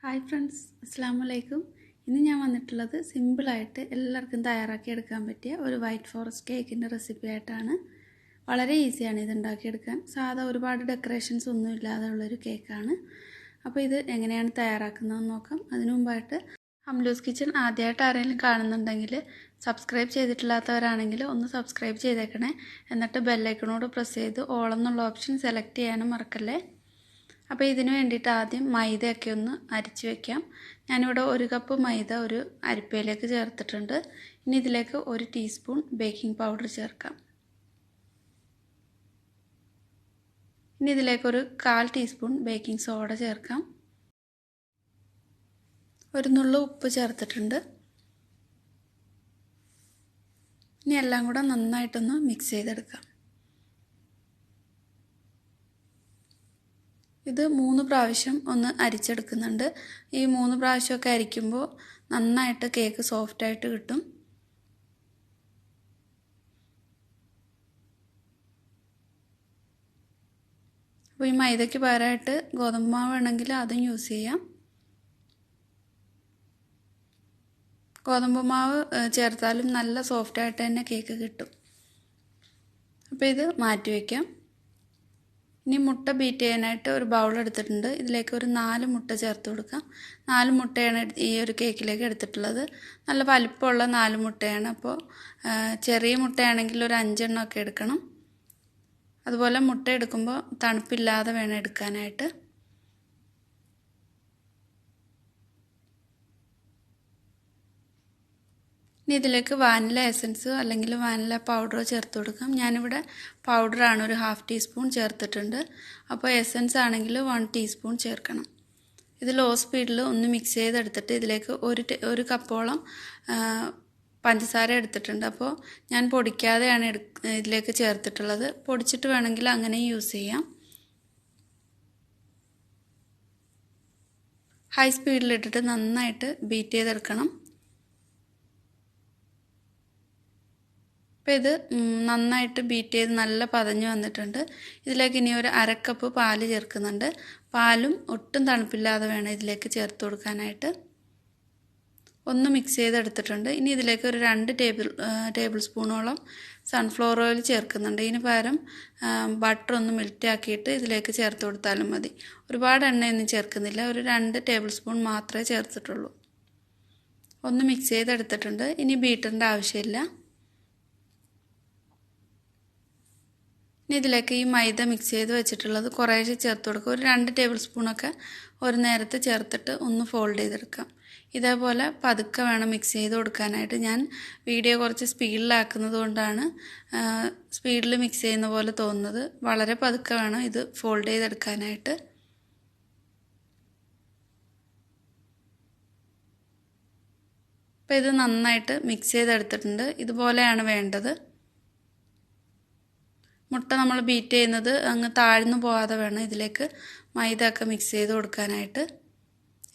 Hi friends, അസ്സാം വലൈക്കും. ഇന്ന് ഞാൻ വന്നിട്ടുള്ളത് സിമ്പിളായിട്ട് എല്ലാവർക്കും തയ്യാറാക്കി എടുക്കാൻ പറ്റിയ ഒരു വൈറ്റ് ഫോറസ്റ്റ് കേക്കിൻ്റെ റെസിപ്പി ആയിട്ടാണ്. വളരെ ഈസിയാണ് ഇത് ഉണ്ടാക്കിയെടുക്കാൻ. സാധാ ഒരുപാട് ഡെക്കറേഷൻസ് ഒന്നും ഇല്ലാതെ ഉള്ളൊരു കേക്കാണ്. അപ്പോൾ ഇത് എങ്ങനെയാണ് തയ്യാറാക്കുന്നതെന്ന് നോക്കാം. അതിനു മുമ്പായിട്ട് ഹംലൂസ് കിച്ചൺ ആദ്യമായിട്ട് ആരെങ്കിലും കാണുന്നുണ്ടെങ്കിൽ സബ്സ്ക്രൈബ് ചെയ്തിട്ടില്ലാത്തവരാണെങ്കിൽ ഒന്ന് സബ്സ്ക്രൈബ് ചെയ്തേക്കണേ. എന്നിട്ട് ബെല്ലൈക്കണോട് പ്രസ് ചെയ്ത് ഓൾ എന്നുള്ള ഓപ്ഷൻ സെലക്ട് ചെയ്യാനും മറക്കല്ലേ. അപ്പോൾ ഇതിന് വേണ്ടിയിട്ട് ആദ്യം മൈദയൊക്കെ ഒന്ന് അരിച്ച് വയ്ക്കാം. ഞാനിവിടെ 1 കപ്പ് മൈദ ഒരു അരിപ്പയിലേക്ക് ചേർത്തിട്ടുണ്ട്. ഇനി ഇതിലേക്ക് 1 ടീസ്പൂൺ ബേക്കിംഗ് പൗഡർ ചേർക്കാം. ഇനി ഇതിലേക്ക് ഒരു 1/4 ടീസ്പൂൺ ബേക്കിംഗ് സോഡ ചേർക്കാം. ഒരു നുള്ളു ഉപ്പ് ചേർത്തിട്ടുണ്ട്. ഇനി എല്ലാം കൂടെ നന്നായിട്ടൊന്ന് മിക്സ് ചെയ്തെടുക്കാം. ഇത് 3 പ്രാവശ്യം ഒന്ന് അരിച്ചെടുക്കുന്നുണ്ട്. ഈ 3 പ്രാവശ്യമൊക്കെ അരിക്കുമ്പോൾ നന്നായിട്ട് കേക്ക് സോഫ്റ്റായിട്ട് കിട്ടും. അപ്പോൾ ഈ മൈദയ്ക്ക് പകരമായിട്ട് ഗോതമ്പ് മാവ് വേണമെങ്കിൽ അതും യൂസ് ചെയ്യാം. ഗോതമ്പ് മാവ് ചേർത്താലും നല്ല സോഫ്റ്റായിട്ട് തന്നെ കേക്ക് കിട്ടും. അപ്പോൾ ഇത് മാറ്റി വയ്ക്കാം. ഇനി മുട്ട ബീറ്റ് ചെയ്യാനായിട്ട് ഒരു ബൗൾ എടുത്തിട്ടുണ്ട്. ഇതിലേക്ക് ഒരു 4 മുട്ട ചേർത്ത് കൊടുക്കാം. 4 മുട്ടയാണ് ഈ ഒരു കേക്കിലേക്ക് എടുത്തിട്ടുള്ളത്. നല്ല വലിപ്പമുള്ള 4 മുട്ടയാണ്. അപ്പോൾ ചെറിയ മുട്ടയാണെങ്കിൽ ഒരു 5 എണ്ണമൊക്കെ എടുക്കണം. അതുപോലെ മുട്ട എടുക്കുമ്പോൾ തണുപ്പില്ലാതെ വേണം എടുക്കാനായിട്ട്. ഇനി ഇതിലേക്ക് വാനില എസൻസ് അല്ലെങ്കിൽ വാനില പൗഡറോ ചേർത്ത് കൊടുക്കാം. ഞാനിവിടെ പൗഡറാണ് ഒരു 1/2 ടീസ്പൂൺ ചേർത്തിട്ടുണ്ട്. അപ്പോൾ എസൻസ് ആണെങ്കിൽ 1 ടീസ്പൂൺ ചേർക്കണം. ഇത് ലോ സ്പീഡിൽ ഒന്ന് മിക്സ് ചെയ്തെടുത്തിട്ട് ഇതിലേക്ക് ഒരു കപ്പോളം പഞ്ചസാര എടുത്തിട്ടുണ്ട്. അപ്പോൾ ഞാൻ പൊടിക്കാതെയാണ് ഇതിലേക്ക് ചേർത്തിട്ടുള്ളത്. പൊടിച്ചിട്ട് വേണമെങ്കിൽ അങ്ങനെ യൂസ് ചെയ്യാം. ഹൈ സ്പീഡിലിട്ടിട്ട് നന്നായിട്ട് ബീറ്റ് ചെയ്തെടുക്കണം. അപ്പോൾ ഇത് നന്നായിട്ട് ബീറ്റ് ചെയ്ത് നല്ല പതഞ്ഞ് വന്നിട്ടുണ്ട്. ഇതിലേക്ക് ഇനി ഒരു 1/2 കപ്പ് പാല് ചേർക്കുന്നുണ്ട്. പാലും ഒട്ടും തണുപ്പില്ലാതെ വേണം ഇതിലേക്ക് ചേർത്ത് കൊടുക്കാനായിട്ട്. ഒന്ന് മിക്സ് ചെയ്തെടുത്തിട്ടുണ്ട്. ഇനി ഇതിലേക്ക് ഒരു 2 ടേബിൾ സ്പൂണോളം സൺഫ്ലവർ ഓയിൽ ചേർക്കുന്നുണ്ട്. ഇതിന് പകരം ബട്ടർ ഒന്ന് മെൽറ്റ് ആക്കിയിട്ട് ഇതിലേക്ക് ചേർത്ത് കൊടുത്താലും മതി. ഒരുപാട് എണ്ണയൊന്നും ചേർക്കുന്നില്ല. ഒരു 2 ടേബിൾ സ്പൂൺ മാത്രമേ ചേർത്തിട്ടുള്ളൂ. ഒന്ന് മിക്സ് ചെയ്തെടുത്തിട്ടുണ്ട്. ഇനി ബീറ്ററിൻ്റെ ആവശ്യമില്ല. ഇനി ഇതിലേക്ക് ഈ മൈദ മിക്സ് ചെയ്ത് വെച്ചിട്ടുള്ളത് കുറേശ്ശെ ചേർത്ത് കൊടുക്കുക. ഒരു 2 ടേബിൾ സ്പൂണൊക്കെ ഒരു നേരത്തെ ചേർത്തിട്ട് ഒന്ന് ഫോൾഡ് ചെയ്തെടുക്കാം. ഇതേപോലെ പതുക്കെ വേണം മിക്സ് ചെയ്ത് കൊടുക്കാനായിട്ട്. ഞാൻ വീഡിയോ കുറച്ച് സ്പീഡിലാക്കുന്നത് കൊണ്ടാണ് സ്പീഡിൽ മിക്സ് ചെയ്യുന്ന പോലെ തോന്നുന്നത്. വളരെ പതുക്കെ വേണം ഇത് ഫോൾഡ് ചെയ്തെടുക്കാനായിട്ട്. അപ്പോൾ ഇത് നന്നായിട്ട് മിക്സ് ചെയ്തെടുത്തിട്ടുണ്ട്. ഇതുപോലെയാണ് വേണ്ടത്. മുട്ട നമ്മൾ ബീറ്റ് ചെയ്യുന്നത് അങ്ങ് താഴ്ന്നു പോകാതെ വേണം ഇതിലേക്ക് മൈദ ഒക്കെ മിക്സ് ചെയ്ത് കൊടുക്കാനായിട്ട്.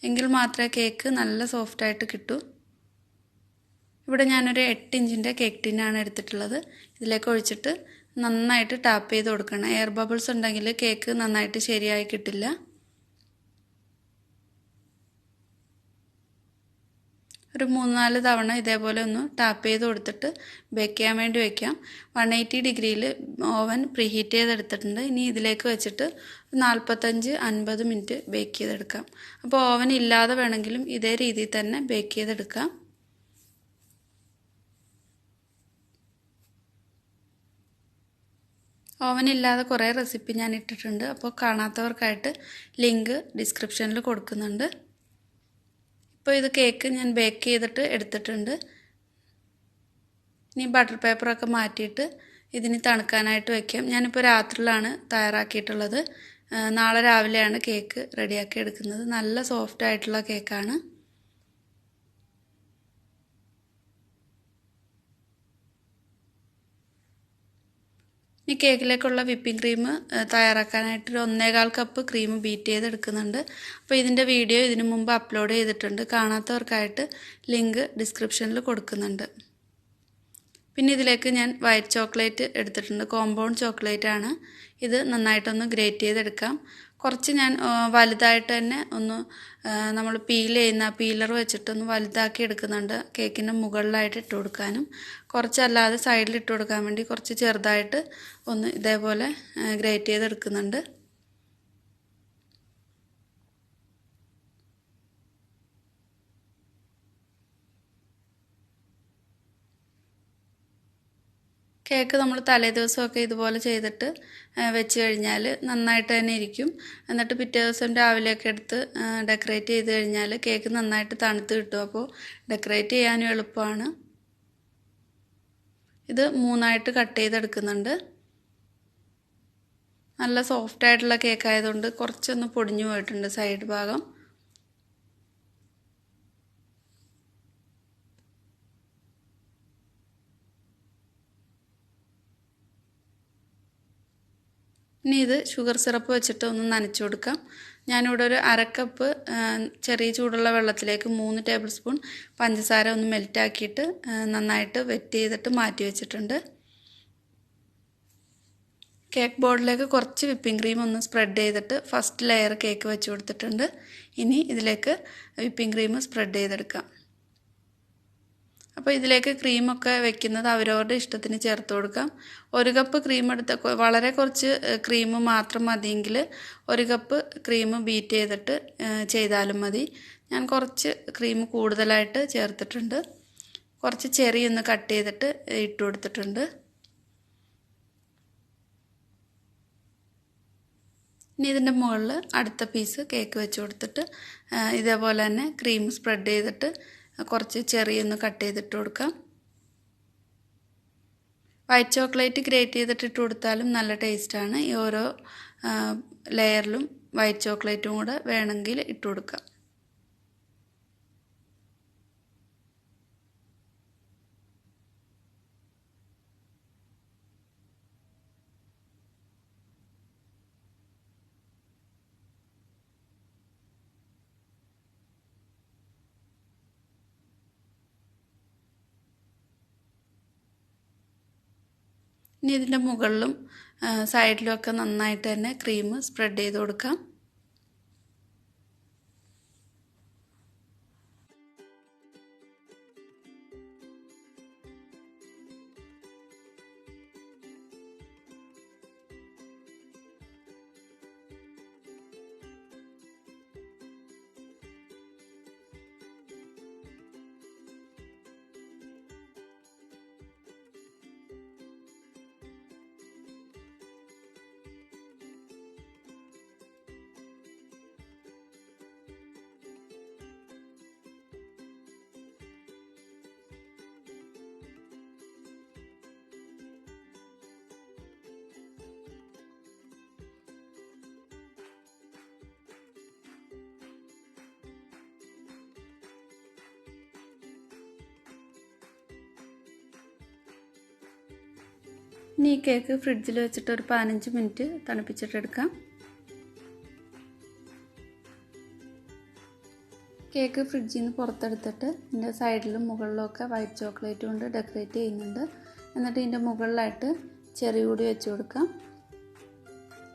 എങ്കിൽ മാത്രമേ കേക്ക് നല്ല സോഫ്റ്റായിട്ട് കിട്ടൂ. ഇവിടെ ഞാനൊരു 8 ഇഞ്ചിൻ്റെ കേക്ക് ടിന്നാണ് എടുത്തിട്ടുള്ളത്. ഇതിലേക്ക് ഒഴിച്ചിട്ട് നന്നായിട്ട് ടാപ്പ് ചെയ്ത് കൊടുക്കണം. എയർ ബബിൾസ് ഉണ്ടെങ്കിൽ കേക്ക് നന്നായിട്ട് ശരിയായി കിട്ടില്ല. ഒരു 3-4 തവണ ഇതേപോലെ ഒന്ന് ടാപ്പ് ചെയ്ത് കൊടുത്തിട്ട് ബേക്ക് ചെയ്യാൻ വേണ്ടി വയ്ക്കാം. 180 ഡിഗ്രിയിൽ ഓവൻ പ്രീഹീറ്റ് ചെയ്തെടുത്തിട്ടുണ്ട്. ഇനി ഇതിലേക്ക് വെച്ചിട്ട് 45-50 മിനിറ്റ് ബേക്ക് ചെയ്തെടുക്കാം. അപ്പോൾ ഓവൻ ഇല്ലാതെ വേണമെങ്കിലും ഇതേ രീതിയിൽ തന്നെ ബേക്ക് ചെയ്തെടുക്കാം. ഓവൻ ഇല്ലാതെ കുറേ റെസിപ്പി ഞാൻ ഇട്ടിട്ടുണ്ട്. അപ്പോൾ കാണാത്തവർക്കായിട്ട് ലിങ്ക് ഡിസ്ക്രിപ്ഷനിൽ കൊടുക്കുന്നുണ്ട്. ഇപ്പോൾ ഇത് കേക്ക് ഞാൻ ബേക്ക് ചെയ്തിട്ട് എടുത്തിട്ടുണ്ട്. ഇനി ബട്ടർ പേപ്പറൊക്കെ മാറ്റിയിട്ട് ഇതിന് തണുക്കാനായിട്ട് വയ്ക്കാം. ഞാനിപ്പോൾ രാത്രിയിലാണ് തയ്യാറാക്കിയിട്ടുള്ളത്. നാളെ രാവിലെയാണ് കേക്ക് റെഡിയാക്കി എടുക്കുന്നത്. നല്ല സോഫ്റ്റ് ആയിട്ടുള്ള കേക്കാണ്. ഈ കേക്കിലേക്കുള്ള വിപ്പിംഗ് ക്രീം തയ്യാറാക്കാനായിട്ട് ഒരു 1.25 കപ്പ് ക്രീം ബീറ്റ് ചെയ്തെടുക്കുന്നുണ്ട്. അപ്പോൾ ഇതിൻ്റെ വീഡിയോ ഇതിനു മുമ്പ് അപ്ലോഡ് ചെയ്തിട്ടുണ്ട്. കാണാത്തവർക്കായിട്ട് ലിങ്ക് ഡിസ്ക്രിപ്ഷനിൽ കൊടുക്കുന്നുണ്ട്. പിന്നെ ഇതിലേക്ക് ഞാൻ വൈറ്റ് ചോക്ലേറ്റ് എടുത്തിട്ടുണ്ട്. കോമ്പൗണ്ട് ചോക്ലേറ്റ് ആണ്. ഇത് നന്നായിട്ടൊന്ന് ഗ്രേറ്റ് ചെയ്തെടുക്കാം. കുറച്ച് ഞാൻ വലുതായിട്ട് തന്നെ ഒന്ന് നമ്മൾ പീൽ ചെയ്യുന്ന പീലർ വെച്ചിട്ടൊന്ന് വലുതാക്കി എടുക്കുന്നുണ്ട്. കേക്കിൻ്റെ മുകളിലായിട്ട് ഇട്ട് കൊടുക്കാനും കുറച്ചല്ലാതെ സൈഡിൽ ഇട്ട് കൊടുക്കാൻ വേണ്ടി കുറച്ച് ചെറുതായിട്ട് ഒന്ന് ഇതേപോലെ ഗ്രേറ്റ് ചെയ്തെടുക്കുന്നുണ്ട്. കേക്ക് നമ്മൾ തലേ ദിവസമൊക്കെ ഇതുപോലെ ചെയ്തിട്ട് വെച്ച് കഴിഞ്ഞാൽ നന്നായിട്ട് തന്നെ ഇരിക്കും. എന്നിട്ട് പിറ്റേ ദിവസം രാവിലെയൊക്കെ എടുത്ത് ഡെക്കറേറ്റ് ചെയ്ത് കഴിഞ്ഞാൽ കേക്ക് നന്നായിട്ട് തണുത്ത് കിട്ടും. അപ്പോൾ ഡെക്കറേറ്റ് ചെയ്യാനും എളുപ്പമാണ്. ഇത് 3ആയിട്ട് കട്ട് ചെയ്തെടുക്കുന്നുണ്ട്. നല്ല സോഫ്റ്റ് ആയിട്ടുള്ള കേക്ക് ആയതുകൊണ്ട് കുറച്ചൊന്ന് പൊടിഞ്ഞു പോയിട്ടുണ്ട് സൈഡ് ഭാഗം. ഇനി ഇത് ഷുഗർ സിറപ്പ് വെച്ചിട്ട് ഒന്ന് നനച്ചു കൊടുക്കാം. ഞാനിവിടെ ഒരു 1/2 കപ്പ് ചെറിയ ചൂടുള്ള വെള്ളത്തിലേക്ക് 3 ടേബിൾ സ്പൂൺ പഞ്ചസാര ഒന്ന് മെൽറ്റാക്കിയിട്ട് നന്നായിട്ട് വെറ്റ് ചെയ്തിട്ട് മാറ്റി വെച്ചിട്ടുണ്ട്. കേക്ക് ബോർഡിലേക്ക് കുറച്ച് വിപ്പിംഗ് ക്രീം ഒന്ന് സ്പ്രെഡ് ചെയ്തിട്ട് ഫസ്റ്റ് ലെയർ കേക്ക് വെച്ച് കൊടുത്തിട്ടുണ്ട്. ഇനി ഇതിലേക്ക് വിപ്പിംഗ് ക്രീം സ്പ്രെഡ് ചെയ്തെടുക്കാം. അപ്പോൾ ഇതിലേക്ക് ക്രീമൊക്കെ വെക്കുന്നത് അവരവരുടെ ഇഷ്ടത്തിന് ചേർത്ത് കൊടുക്കാം. 1 കപ്പ് ക്രീം എടുത്ത് വളരെ കുറച്ച് ക്രീം മാത്രം മതിയെങ്കിൽ 1 കപ്പ് ക്രീം ബീറ്റ് ചെയ്തിട്ട് ചെയ്താലും മതി. ഞാൻ കുറച്ച് ക്രീം കൂടുതലായിട്ട് ചേർത്തിട്ടുണ്ട്. കുറച്ച് ചെറി ഒന്ന് കട്ട് ചെയ്തിട്ട് ഇട്ട് കൊടുത്തിട്ടുണ്ട്. ഇനി ഇതിൻ്റെ മുകളിൽ അടുത്ത പീസ് കേക്ക് വെച്ച് കൊടുത്തിട്ട് ഇതേപോലെ തന്നെ ക്രീം സ്പ്രെഡ് ചെയ്തിട്ട് കുറച്ച് ചെറി ഒന്ന് കട്ട് ചെയ്തിട്ട് കൊടുക്കാം. വൈറ്റ് ചോക്ലേറ്റ് ഗ്രേറ്റ് ചെയ്തിട്ട് ഇട്ട് കൊടുത്താലും നല്ല ടേസ്റ്റാണ്. ഈ ഓരോ ലെയറിലും വൈറ്റ് ചോക്ലേറ്റും കൂടെ വേണമെങ്കിൽ ഇട്ട് കൊടുക്കാം. ഇനി ഇതിൻ്റെ മുകളിലും സൈഡിലുമൊക്കെ നന്നായിട്ട് തന്നെ ക്രീം സ്പ്രെഡ് ചെയ്ത് കൊടുക്കാം. ഇനി ഈ കേക്ക് ഫ്രിഡ്ജിൽ വെച്ചിട്ട് ഒരു 15 മിനിറ്റ് തണുപ്പിച്ചിട്ടെടുക്കാം. കേക്ക് ഫ്രിഡ്ജിൽ നിന്ന് പുറത്തെടുത്തിട്ട് ഇതിൻ്റെ സൈഡിലും മുകളിലൊക്കെ വൈറ്റ് ചോക്ലേറ്റ് കൊണ്ട് ഡെക്കറേറ്റ് ചെയ്യുന്നുണ്ട്. എന്നിട്ട് ഇതിൻ്റെ മുകളിലായിട്ട് ചെറി കൂടി വെച്ച് കൊടുക്കാം.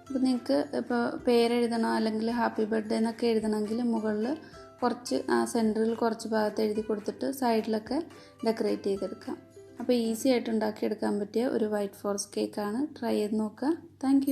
അപ്പോൾ നിങ്ങൾക്ക് ഇപ്പോൾ പേരെഴുതണോ അല്ലെങ്കിൽ ഹാപ്പി ബർത്ത്ഡേ എന്നൊക്കെ എഴുതണമെങ്കിൽ മുകളിൽ കുറച്ച് സെൻറ്ററിൽ കുറച്ച് ഭാഗത്ത് എഴുതി കൊടുത്തിട്ട് സൈഡിലൊക്കെ ഡെക്കറേറ്റ് ചെയ്തെടുക്കാം. അപ്പോൾ ഈസി ആയിട്ട് ഉണ്ടാക്കിയെടുക്കാൻ പറ്റിയ ഒരു വൈറ്റ് ഫോറസ്റ്റ് കേക്കാണ്. ട്രൈ ചെയ്ത് നോക്കുക. താങ്ക്